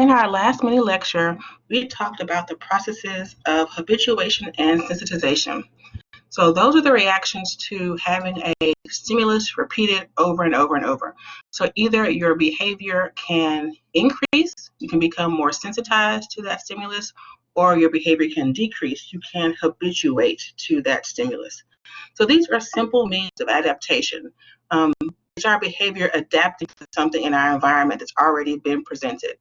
In our last mini lecture, we talked about the processes of habituation and sensitization. So those are the reactions to having a stimulus repeated over and over and over. So either your behavior can increase, you can become more sensitized to that stimulus, or your behavior can decrease, you can habituate to that stimulus. So these are simple means of adaptation. It's our behavior adapting to something in our environment that's already been presented.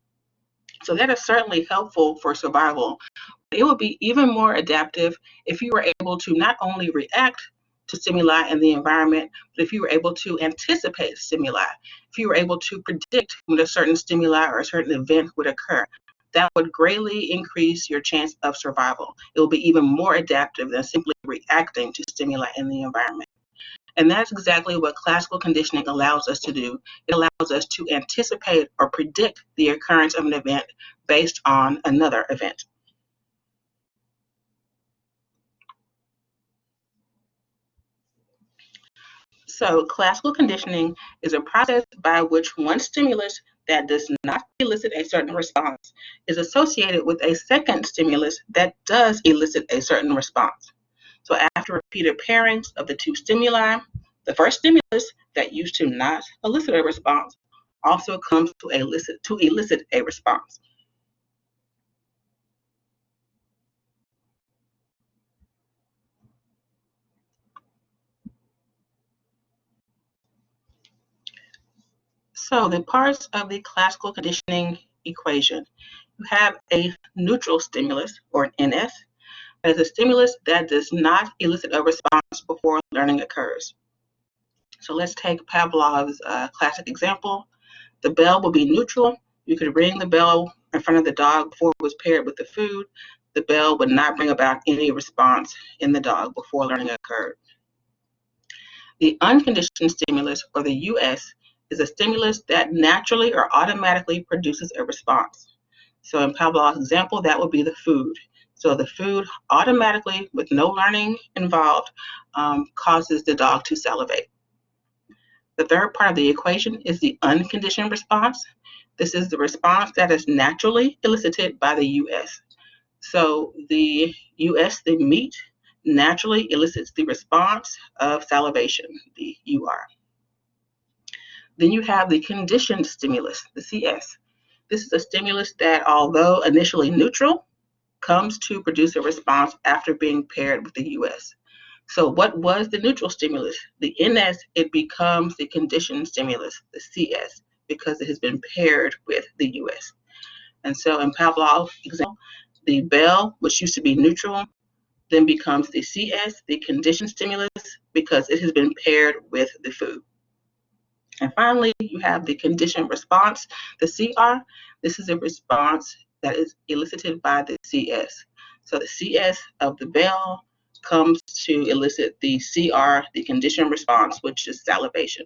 So that is certainly helpful for survival. It would be even more adaptive if you were able to not only react to stimuli in the environment, but if you were able to anticipate stimuli, if you were able to predict when a certain stimuli or a certain event would occur. That would greatly increase your chance of survival. It will be even more adaptive than simply reacting to stimuli in the environment. And that's exactly what classical conditioning allows us to do. It allows us to anticipate or predict the occurrence of an event based on another event. So classical conditioning is a process by which one stimulus that does not elicit a certain response is associated with a second stimulus that does elicit a certain response. So after repeated pairings of the two stimuli, the first stimulus that used to not elicit a response also comes to elicit a response. So the parts of the classical conditioning equation, you have a neutral stimulus, or an NS, that is a stimulus that does not elicit a response before learning occurs. So let's take Pavlov's classic example. The bell will be neutral. You could ring the bell in front of the dog before it was paired with the food. The bell would not bring about any response in the dog before learning occurred. The unconditioned stimulus, or the US, is a stimulus that naturally or automatically produces a response. So in Pavlov's example, that would be the food. So the food automatically, with no learning involved, causes the dog to salivate. The third part of the equation is the unconditioned response. This is the response that is naturally elicited by the US. So the US, the meat, naturally elicits the response of salivation, the UR. Then you have the conditioned stimulus, the CS. This is a stimulus that, although initially neutral, comes to produce a response after being paired with the US. So what was the neutral stimulus? The NS, it becomes the conditioned stimulus, the CS, because it has been paired with the US. And so in Pavlov's example, the bell, which used to be neutral, then becomes the CS, the conditioned stimulus, because it has been paired with the food. And finally, you have the conditioned response, the CR. This is a response that is elicited by the CS. So the CS of the bell comes to elicit the CR, the conditioned response, which is salivation.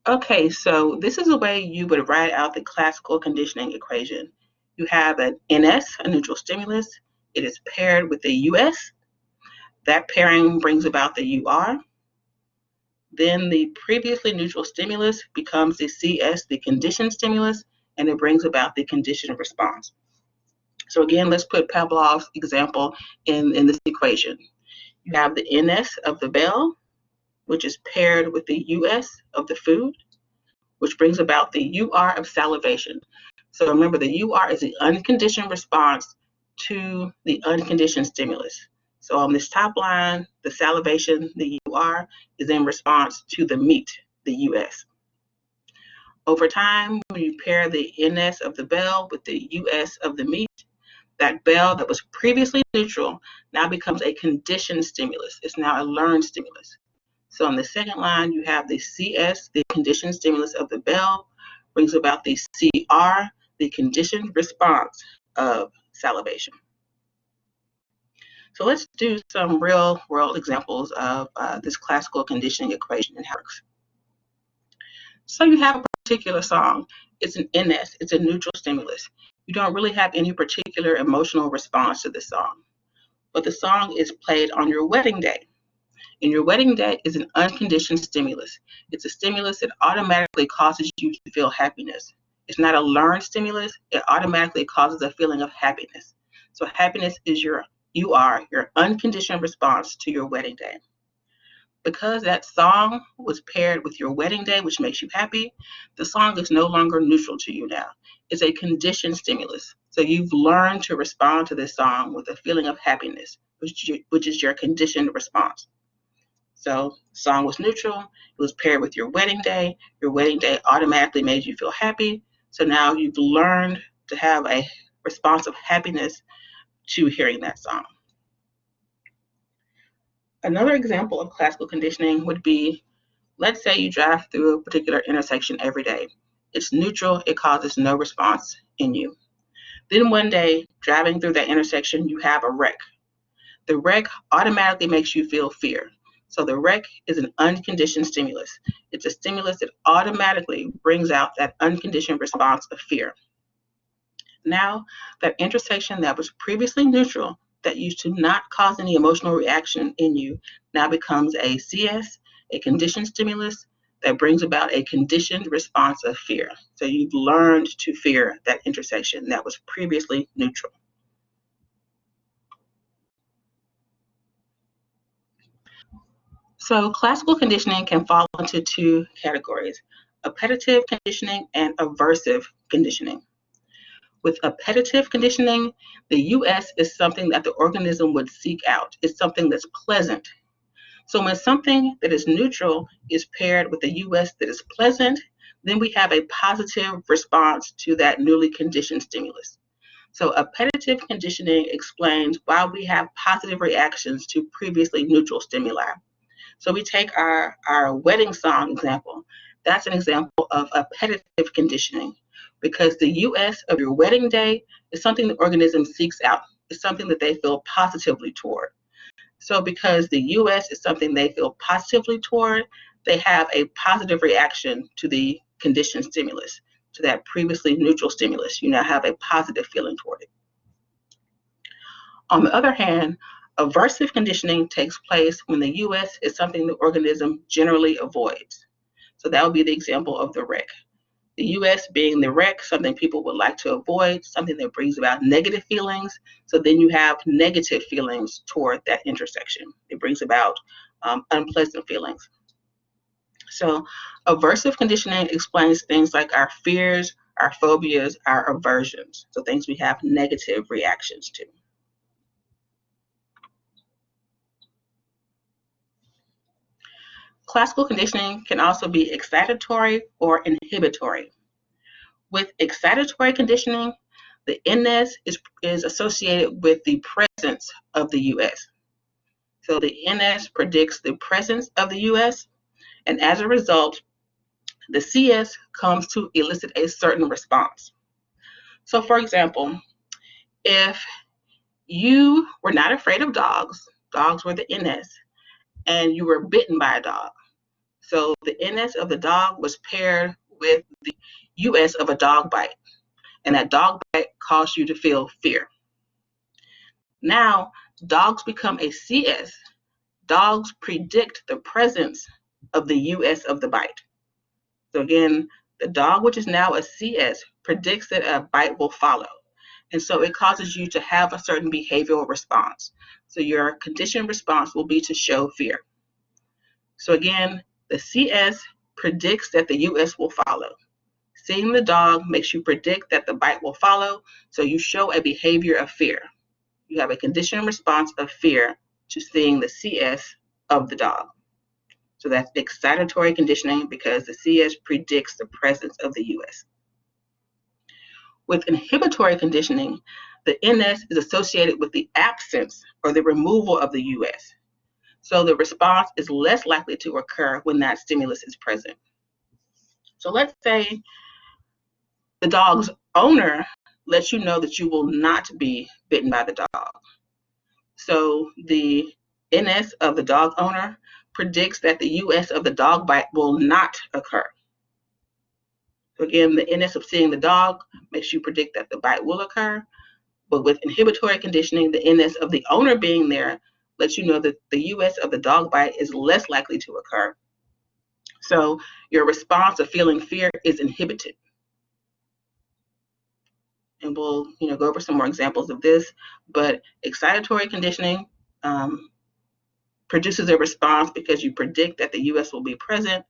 Okay, so this is a way you would write out the classical conditioning equation. You have an NS, a neutral stimulus. It is paired with the US. That pairing brings about the UR. Then the previously neutral stimulus becomes the CS, the conditioned stimulus, and it brings about the conditioned response. So again, let's put Pavlov's example in this equation. You have the NS of the bell, which is paired with the US of the food, which brings about the UR of salivation. So remember, the UR is the unconditioned response to the unconditioned stimulus. So on this top line, the salivation, the UR, is in response to the meat, the US. Over time, when you pair the NS of the bell with the US of the meat, that bell that was previously neutral now becomes a conditioned stimulus. It's now a learned stimulus. So on the second line, you have the CS, the conditioned stimulus of the bell, brings about the CR, the conditioned response of salivation. So let's do some real world examples of this classical conditioning equation and how it works. So you have a particular song. It's an NS, it's a neutral stimulus. You don't really have any particular emotional response to the song, but the song is played on your wedding day. And your wedding day is an unconditioned stimulus. It's a stimulus that automatically causes you to feel happiness. It's not a learned stimulus, it automatically causes a feeling of happiness. So happiness is your unconditioned response to your wedding day. Because that song was paired with your wedding day, which makes you happy, the song is no longer neutral to you now. It's a conditioned stimulus. So you've learned to respond to this song with a feeling of happiness, which is your conditioned response. So song was neutral, it was paired with your wedding day automatically made you feel happy. So now you've learned to have a response of happiness to hearing that song. Another example of classical conditioning would be, let's say you drive through a particular intersection every day. It's neutral, it causes no response in you. Then one day, driving through that intersection, you have a wreck. The wreck automatically makes you feel fear. So the wreck is an unconditioned stimulus. It's a stimulus that automatically brings out that unconditioned response of fear. Now, that intersection that was previously neutral, that used to not cause any emotional reaction in you, now becomes a CS, a conditioned stimulus that brings about a conditioned response of fear. So you've learned to fear that intersection that was previously neutral. So classical conditioning can fall into two categories: appetitive conditioning and aversive conditioning. With appetitive conditioning, the US is something that the organism would seek out. It's something that's pleasant. So when something that is neutral is paired with a US that is pleasant, then we have a positive response to that newly conditioned stimulus. So appetitive conditioning explains why we have positive reactions to previously neutral stimuli. So we take our wedding song example. That's an example of appetitive conditioning, because the US of your wedding day is something the organism seeks out. It's something that they feel positively toward. So because the US is something they feel positively toward, they have a positive reaction to the conditioned stimulus, to that previously neutral stimulus. You now have a positive feeling toward it. On the other hand, aversive conditioning takes place when the US is something the organism generally avoids. So that would be the example of the wreck. The US being the wreck, something people would like to avoid, something that brings about negative feelings. So then you have negative feelings toward that intersection. It brings about unpleasant feelings. So aversive conditioning explains things like our fears, our phobias, our aversions. So things we have negative reactions to. Classical conditioning can also be excitatory or inhibitory. With excitatory conditioning, the NS is associated with the presence of the US. So the NS predicts the presence of the US, and as a result, the CS comes to elicit a certain response. So for example, if you were not afraid of dogs, dogs were the NS, and you were bitten by a dog. So the NS of the dog was paired with the US of a dog bite, and that dog bite caused you to feel fear. Now, dogs become a CS. Dogs predict the presence of the US of the bite. So again, the dog, which is now a CS, predicts that a bite will follow. And so it causes you to have a certain behavioral response. So your conditioned response will be to show fear. So again, the CS predicts that the US will follow. Seeing the dog makes you predict that the bite will follow, so you show a behavior of fear. You have a conditioned response of fear to seeing the CS of the dog. So that's excitatory conditioning, because the CS predicts the presence of the US. With inhibitory conditioning, the NS is associated with the absence or the removal of the US. So the response is less likely to occur when that stimulus is present. So let's say the dog's owner lets you know that you will not be bitten by the dog. So the NS of the dog owner predicts that the US of the dog bite will not occur. So again, the NS of seeing the dog makes you predict that the bite will occur. But with inhibitory conditioning, the NS of the owner being there lets you know that the US of the dog bite is less likely to occur. So your response of feeling fear is inhibited. And we'll go over some more examples of this, but excitatory conditioning produces a response because you predict that the US will be present.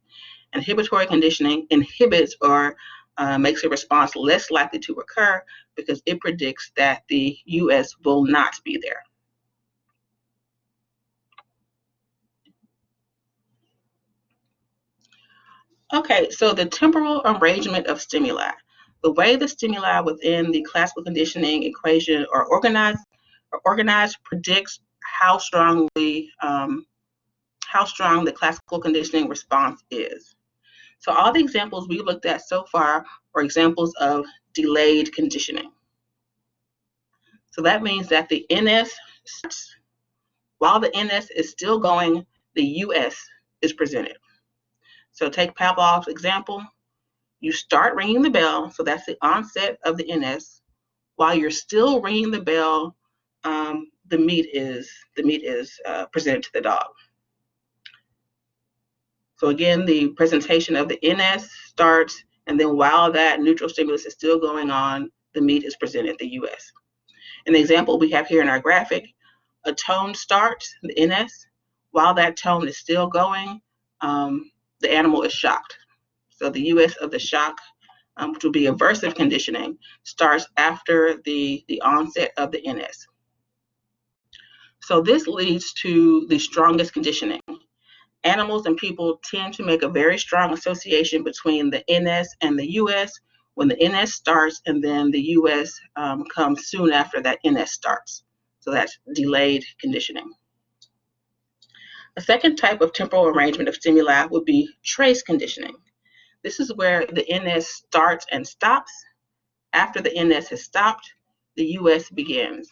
Inhibitory conditioning inhibits or makes a response less likely to occur because it predicts that the US will not be there. Okay, so the temporal arrangement of stimuli. The way the stimuli within the classical conditioning equation are organized predicts how strong the classical conditioning response is. So all the examples we looked at so far are examples of delayed conditioning. So that means that the NS starts. While the NS is still going, the US is presented. So take Pavlov's example. You start ringing the bell, so that's the onset of the NS. While you're still ringing the bell, the meat is presented to the dog. So again, the presentation of the NS starts, and then while that neutral stimulus is still going on, the meat is presented, the US. An example we have here in our graphic, a tone starts, the NS. While that tone is still going, the animal is shocked. So the US of the shock, which will be aversive conditioning, starts after the onset of the NS. So this leads to the strongest conditioning. Animals and people tend to make a very strong association between the NS and the US when the NS starts, and then the US comes soon after that NS starts. So that's delayed conditioning. A second type of temporal arrangement of stimuli would be trace conditioning. This is where the NS starts and stops. After the NS has stopped, the US begins.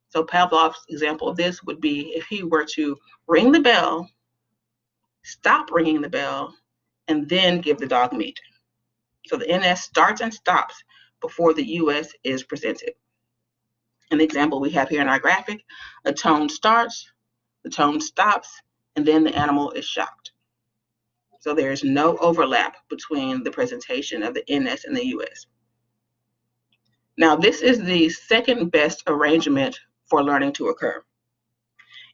So Pavlov's example of this would be if he were to ring the bell, stop ringing the bell, and then give the dog meat. So the NS starts and stops before the US is presented. An example we have here in our graphic, a tone starts, the tone stops, and then the animal is shocked. So there is no overlap between the presentation of the NS and the US. Now, this is the second best arrangement for learning to occur.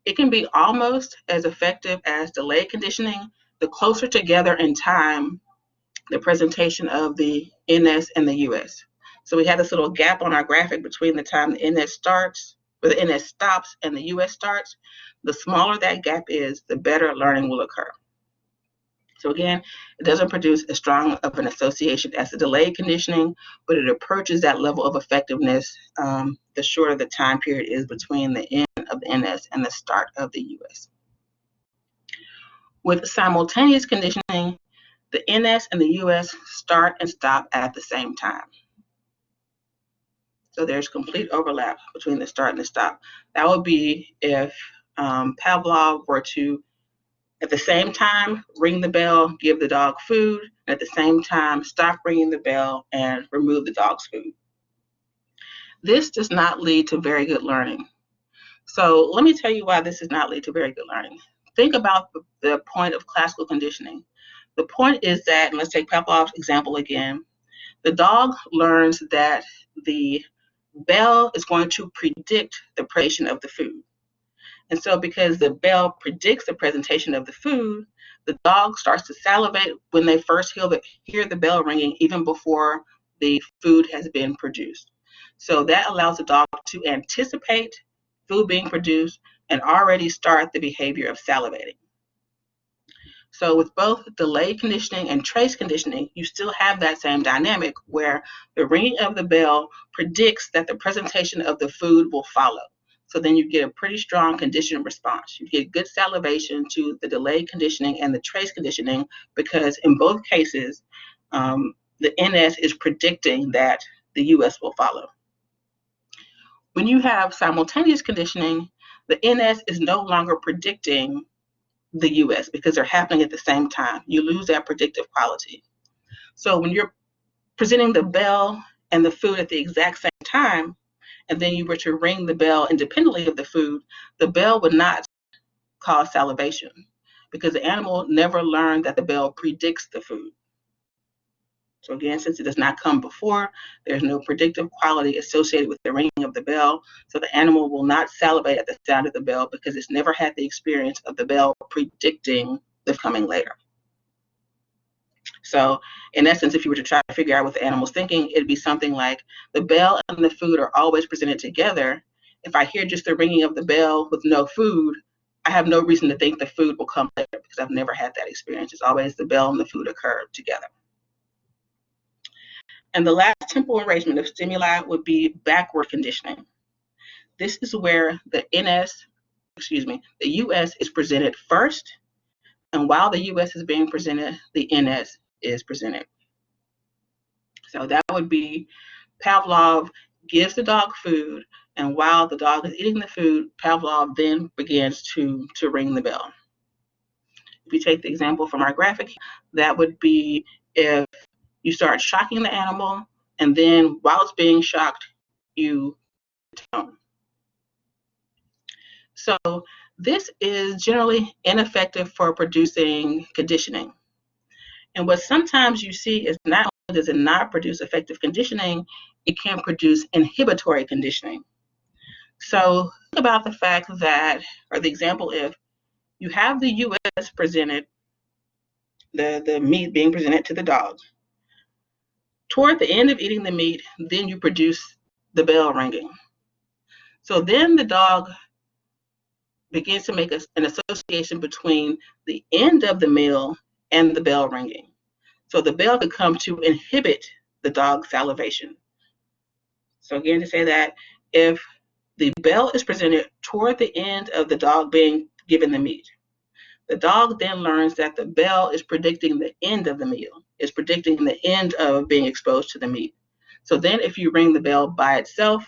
It can be almost as effective as delayed conditioning. The closer together in time the presentation of the NS and the US. So we have this little gap on our graphic between the time the NS starts, or the NS stops, and the US starts. The smaller that gap is, the better learning will occur. So again, it doesn't produce as strong of an association as the delayed conditioning, but it approaches that level of effectiveness the shorter the time period is between the end of the NS and the start of the US. With simultaneous conditioning, the NS and the US start and stop at the same time. So there's complete overlap between the start and the stop. That would be if Pavlov were to, at the same time, ring the bell, give the dog food, and at the same time, stop ringing the bell and remove the dog's food. This does not lead to very good learning. So let me tell you why this does not lead to very good learning. Think about the point of classical conditioning. The point is that, and let's take Pavlov's example again, the dog learns that the bell is going to predict the presentation of the food. And so because the bell predicts the presentation of the food, the dog starts to salivate when they first hear the bell ringing, even before the food has been produced. So that allows the dog to anticipate food being produced and already start the behavior of salivating. So with both delayed conditioning and trace conditioning, you still have that same dynamic where the ringing of the bell predicts that the presentation of the food will follow. So then you get a pretty strong conditioned response. You get good salivation to the delayed conditioning and the trace conditioning because in both cases, the NS is predicting that the US will follow. When you have simultaneous conditioning, the NS is no longer predicting the US because they're happening at the same time. You lose that predictive quality. So when you're presenting the bell and the food at the exact same time, and then you were to ring the bell independently of the food, the bell would not cause salivation because the animal never learned that the bell predicts the food. So again, since it does not come before, there's no predictive quality associated with the ringing of the bell. So the animal will not salivate at the sound of the bell because it's never had the experience of the bell predicting the coming later. So in essence, if you were to try to figure out what the animal's thinking, it'd be something like the bell and the food are always presented together. If I hear just the ringing of the bell with no food, I have no reason to think the food will come later because I've never had that experience. It's always the bell and the food occur together. And the last temporal arrangement of stimuli would be backward conditioning. This is where the US is presented first, and while the US is being presented, the NS is presented. So that would be Pavlov gives the dog food, and while the dog is eating the food, Pavlov then begins to ring the bell. If you take the example from our graphic, that would be if you start shocking the animal, and then while it's being shocked, you tone. So this is generally ineffective for producing conditioning. And what sometimes you see is not only does it not produce effective conditioning, it can produce inhibitory conditioning. So think about the fact that, or the example, if you have the US presented, the meat being presented to the dog. Toward the end of eating the meat, then you produce the bell ringing. So then the dog begins to make an association between the end of the meal and the bell ringing. So the bell could come to inhibit the dog's salivation. So again, to say that if the bell is presented toward the end of the dog being given the meat, the dog then learns that the bell is predicting the end of the meal, is predicting the end of being exposed to the meat. So then if you ring the bell by itself,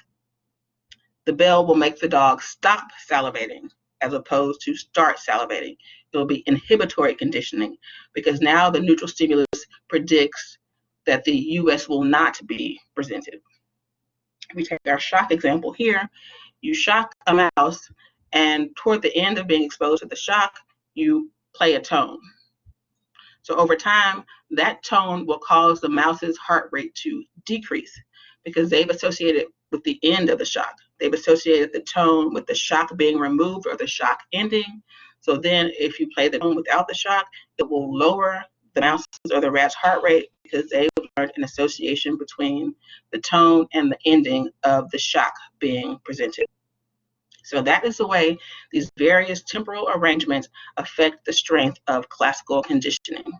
the bell will make the dog stop salivating as opposed to start salivating. It will be inhibitory conditioning because now the neutral stimulus predicts that the US will not be presented. If we take our shock example here, you shock a mouse, and toward the end of being exposed to the shock, you play a tone. So over time, that tone will cause the mouse's heart rate to decrease because they've associated with the end of the shock. They've associated the tone with the shock being removed or the shock ending. So then if you play the tone without the shock, it will lower the mouse's or the rat's heart rate because they've learned an association between the tone and the ending of the shock being presented. So that is the way these various temporal arrangements affect the strength of classical conditioning.